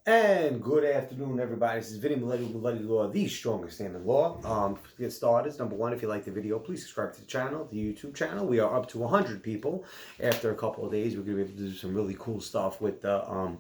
And good afternoon, everybody. This is Vinny Mileti Law, the strongest name in law. To get started, number one, if you like the video, please subscribe to the channel, the YouTube channel. We are up to 100 people. After a couple of days, we're going to be able to do some really cool stuff with the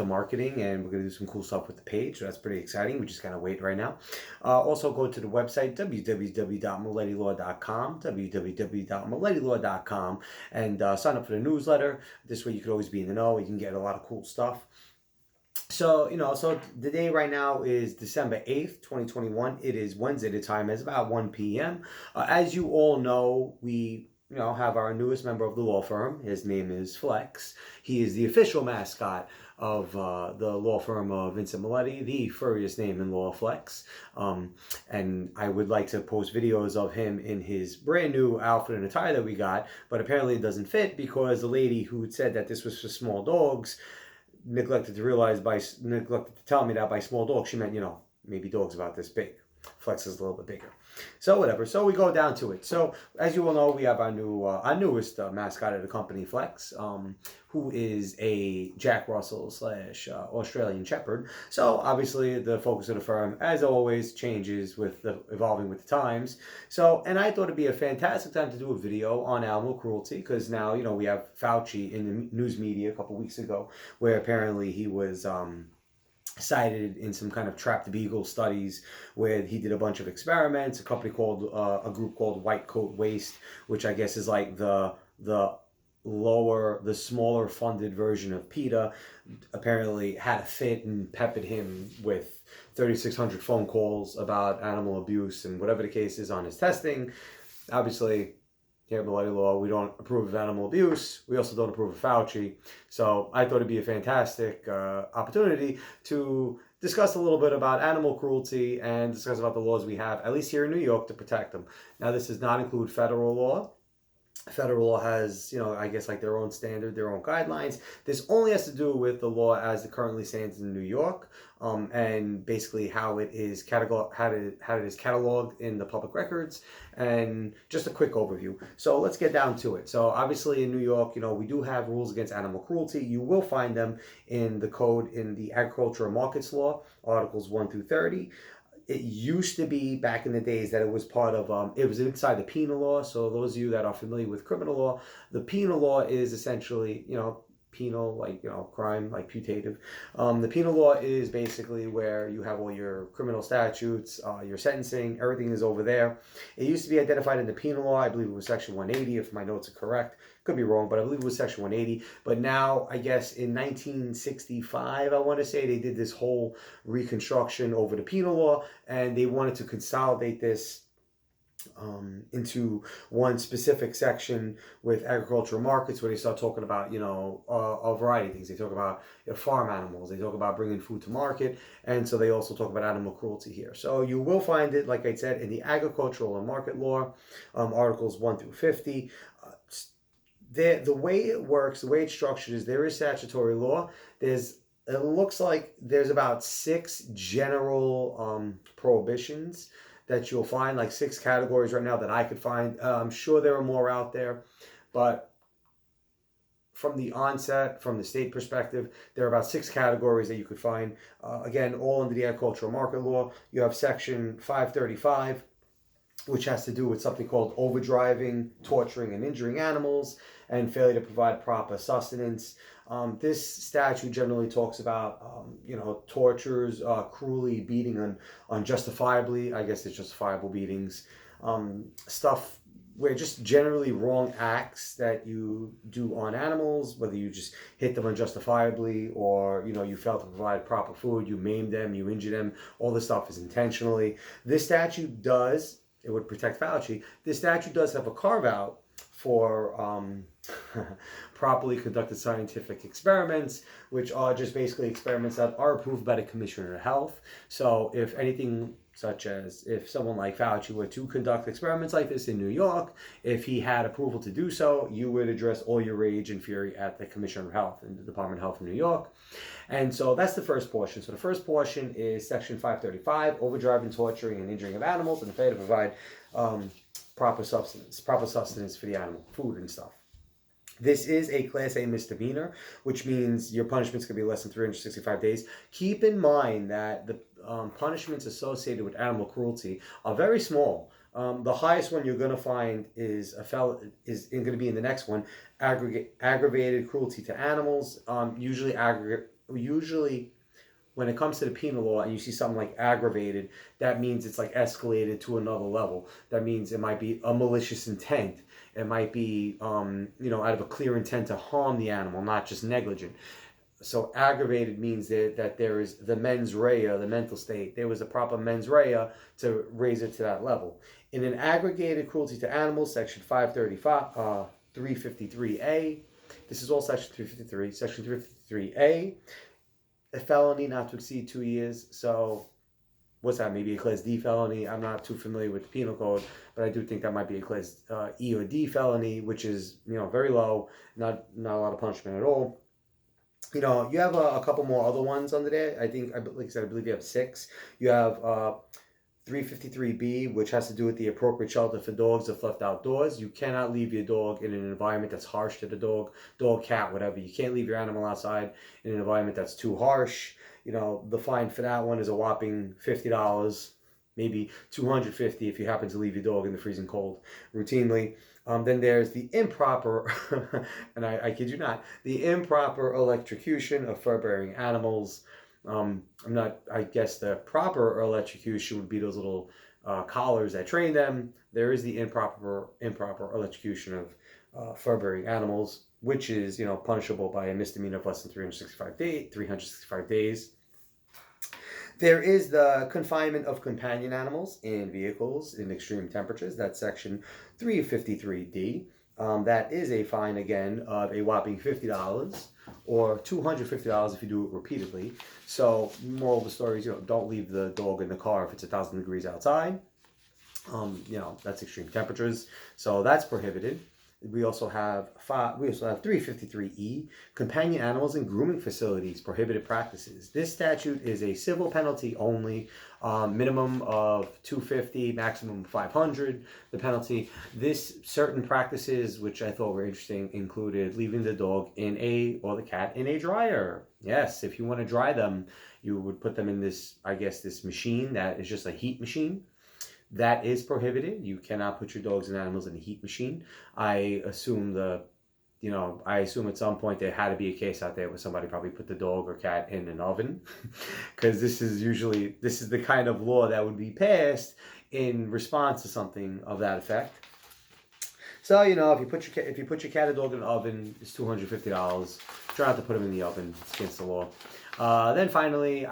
marketing, and we're going to do some cool stuff with the page. So that's pretty exciting. We just gotta wait right now. Also, go to the website www.miletilaw.com, www.miletilaw.com, and sign up for the newsletter. This way, you can always be in the know. You can get a lot of cool stuff. So the day right now is December 8th, 2021. It is Wednesday. The time is about 1 p.m. As you all know, we have our newest member of the law firm. His name is Flex. He is the official mascot of the law firm of Vincent Mileti, the furriest name in law, Flex. And I would like to post videos of him in his brand new outfit and attire that we got, but apparently it doesn't fit because the lady who had said that this was for small dogs neglected to tell me that by small dogs she meant maybe dogs about this big. Flex is a little bit bigger. So whatever. So we go down to it. So as you all know, we have our newest mascot of the company, Flex, who is a Jack Russell / Australian Shepherd. So obviously the focus of the firm, as always, changes with evolving with the times. So, and I thought it'd be a fantastic time to do a video on animal cruelty because now we have Fauci in the news media a couple weeks ago, where apparently he was cited in some kind of trapped beagle studies where he did a bunch of experiments. A group called White Coat Waste, which I guess is like the smaller funded version of PETA, apparently had a fit and peppered him with 3,600 phone calls about animal abuse and whatever the case is on his testing. Obviously, here at Mileti Law, we don't approve of animal abuse. We also don't approve of Fauci. So I thought it'd be a fantastic opportunity to discuss a little bit about animal cruelty and discuss about the laws we have, at least here in New York, to protect them. Now, this does not include federal law. Federal law has, I guess, like their own standard, their own guidelines. This only has to do with the law as it currently stands in New York, and basically how it is cataloged in the public records, and just a quick overview. So let's get down to it. So obviously in New York, we do have rules against animal cruelty. You will find them in the code in the Agricultural Markets Law, Articles 1 through 30. It used to be back in the days that it was part of, it was inside the penal law. So those of you that are familiar with criminal law, the penal law is essentially, penal, like, crime, like putative. The penal law is basically where you have all your criminal statutes, your sentencing, everything is over there. It used to be identified in the penal law. I believe it was section 180, if my notes are correct. Could be wrong, but I believe it was section 180. But now, I guess in 1965, I want to say, they did this whole reconstruction over the penal law, and they wanted to consolidate this into one specific section with agricultural markets, where they start talking about a variety of things. They talk about farm animals, they talk about bringing food to market, and so they also talk about animal cruelty here. So you will find it, like I said, in the agricultural and market law, articles 1 through 50. The way it works, the way it's structured, is there is statutory law. It looks like there's about 6 general prohibitions that you'll find, like 6 categories right now that I could find. I'm sure there are more out there, but from the onset, from the state perspective, there are about 6 categories that you could find. Again, all under the agricultural market law. You have section 535, which has to do with something called overdriving, torturing, and injuring animals, and failure to provide proper sustenance. This statute generally talks about, tortures, cruelly beating unjustifiably. I guess it's justifiable beatings, stuff where just generally wrong acts that you do on animals, whether you just hit them unjustifiably or, you fail to provide proper food, you maim them, you injure them. All this stuff is intentionally. This statute does, it would protect Fauci. This statute does have a carve-out for properly conducted scientific experiments, which are just basically experiments that are approved by the Commissioner of Health. So if anything, such as if someone like Fauci were to conduct experiments like this in New York, if he had approval to do so, you would address all your rage and fury at the Commissioner of Health and the Department of Health in New York. And so that's the first portion. So the first portion is section 535, overdriving, torturing, and injuring of animals, and the failure to provide proper sustenance for the animal, food and stuff. This is a Class A misdemeanor, which means your punishment's going to be less than 365 days. Keep in mind that the punishments associated with animal cruelty are very small. The highest one you're going to find is is going to be in the next one, aggravated cruelty to animals. Usually when it comes to the penal law and you see something like aggravated, that means it's like escalated to another level. That means it might be a malicious intent. It might be, out of a clear intent to harm the animal, not just negligent. So aggravated means that there is the mens rea, the mental state. There was a proper mens rea to raise it to that level. In an aggravated cruelty to animals, section 535, 353A, this is all section 353, section 353A, a felony not to exceed 2 years. So what's that? Maybe a class D felony. I'm not too familiar with the penal code, but I do think that might be a class E or D felony, which is very low, not a lot of punishment at all. You have a couple more other ones under there. Like I said, I believe you have 6. You have 353B, which has to do with the appropriate shelter for dogs if left outdoors. You cannot leave your dog in an environment that's harsh to the dog, cat, whatever. You can't leave your animal outside in an environment that's too harsh. The fine for that one is a whopping $50, maybe $250 if you happen to leave your dog in the freezing cold routinely. Then there's the improper, and I kid you not, the improper electrocution of fur-bearing animals. I guess the proper electrocution would be those little collars that train them. There is the improper electrocution of fur-bearing animals, which is, punishable by a misdemeanor of less than 365 days. There is the confinement of companion animals in vehicles in extreme temperatures. That's section 353D. That is a fine, again, of a whopping $50 or $250 if you do it repeatedly. So, moral of the story is, don't leave the dog in the car if it's 1,000 degrees outside. That's extreme temperatures. So that's prohibited. We also have 353E, companion animals in grooming facilities, prohibited practices. This statute is a civil penalty only, minimum of $250, maximum $500. The penalty. This certain practices, which I thought were interesting, included leaving the dog or the cat in a dryer. Yes, if you want to dry them, you would put them in this machine that is just a heat machine. That is prohibited. You cannot put your dogs and animals in a heat machine. I assume at some point there had to be a case out there where somebody probably put the dog or cat in an oven, because this is the kind of law that would be passed in response to something of that effect. So if you put your cat or dog in an oven, it's $250. Try not to put them in the oven. It's against the law. Then finally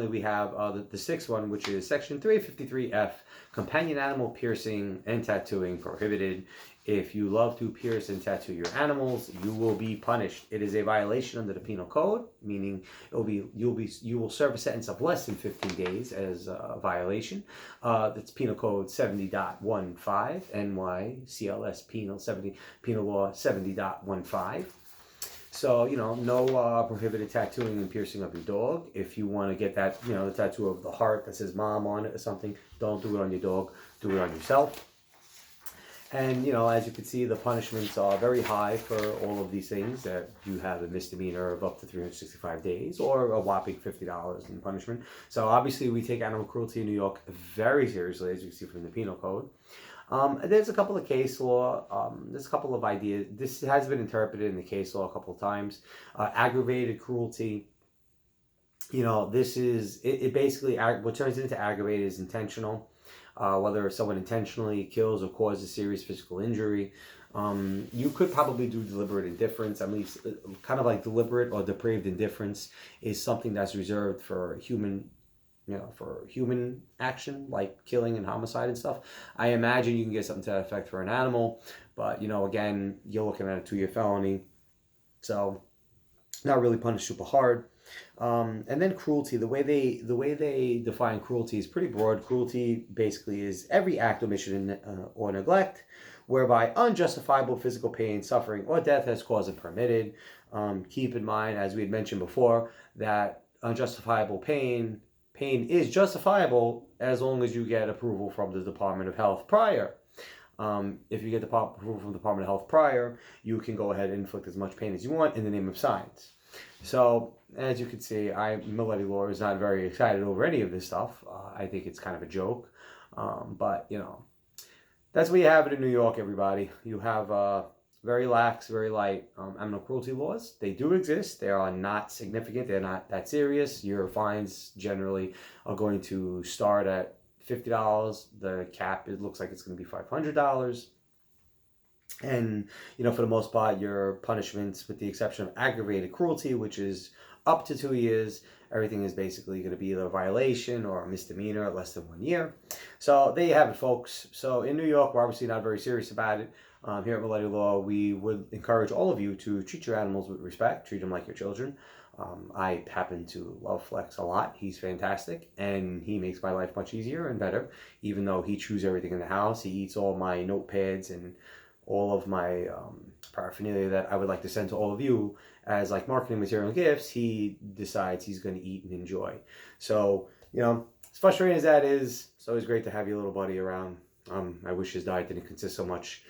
we have the 6th one, which is section 353F, companion animal piercing and tattooing prohibited. If you love to pierce and tattoo your animals, you will be punished. It is a violation under the penal code, meaning you will serve a sentence of less than 15 days as a violation. That's penal code 70.15, NY CLS penal law 70.15. So, no prohibited tattooing and piercing of your dog. If you want to get that, the tattoo of the heart that says mom on it or something, don't do it on your dog, do it on yourself. And, as you can see, the punishments are very high for all of these things. That you have a misdemeanor of up to 365 days or a whopping $50 in punishment. So, obviously, we take animal cruelty in New York very seriously, as you can see from the penal code. There's a couple of case law, there's a couple of ideas. This has been interpreted in the case law a couple of times. Aggravated cruelty, this is, it basically, what turns into aggravated is intentional. Whether someone intentionally kills or causes serious physical injury. You could probably do deliberate indifference, at least kind of like deliberate or depraved indifference is something that's reserved for human action, like killing and homicide and stuff. I imagine you can get something to that effect for an animal, but again, you're looking at a 2-year felony, so not really punished super hard. And then cruelty, the way they define cruelty is pretty broad. Cruelty basically is every act, omission, or neglect whereby unjustifiable physical pain, suffering, or death is caused and permitted. Keep in mind, as we had mentioned before, that unjustifiable pain is justifiable as long as you get approval from the Department of Health prior. If you get the approval from the Department of Health prior, you can go ahead and inflict as much pain as you want in the name of science. So, as you can see, Milady Law is not very excited over any of this stuff. I think it's kind of a joke. But, that's what you have it in New York, everybody. You have very lax, very light animal cruelty laws. They do exist. They are not significant. They're not that serious. Your fines generally are going to start at $50. The cap, it looks like it's going to be $500. And, for the most part, your punishments, with the exception of aggravated cruelty, which is up to 2 years, everything is basically going to be either a violation or a misdemeanor, less than 1 year. So there you have it, folks. So in New York, we're obviously not very serious about it. Here at Milady Law, we would encourage all of you to treat your animals with respect, treat them like your children. I happen to love Flex a lot. He's fantastic, and he makes my life much easier and better, even though he chews everything in the house. He eats all my notepads and all of my paraphernalia that I would like to send to all of you as like marketing material and gifts. He decides he's going to eat and enjoy. So, as frustrating as that is, it's always great to have your little buddy around. I wish his diet didn't consist so much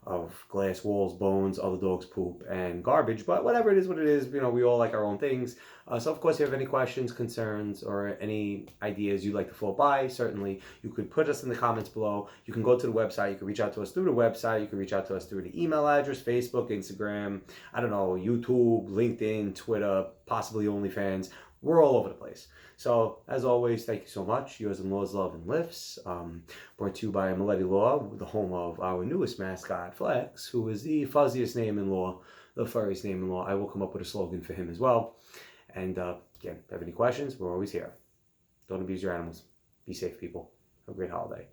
of glass walls, bones, other dogs' poop, and garbage. But whatever it is, what it is, we all like our own things. So, of course, if you have any questions, concerns, or any ideas you'd like to float by, certainly you could put us in the comments below. You can go to the website. You can reach out to us through the website. You can reach out to us through the email address, Facebook, Instagram, YouTube, LinkedIn, Twitter, possibly OnlyFans. We're all over the place. So, as always, thank you so much. Yours in Laws, Love, and Lifts. Brought to you by Milady Law, the home of our newest mascot, Flex, who is the fuzziest name in law, the furriest name in law. I will come up with a slogan for him as well. And again, if you have any questions, we're always here. Don't abuse your animals. Be safe, people. Have a great holiday.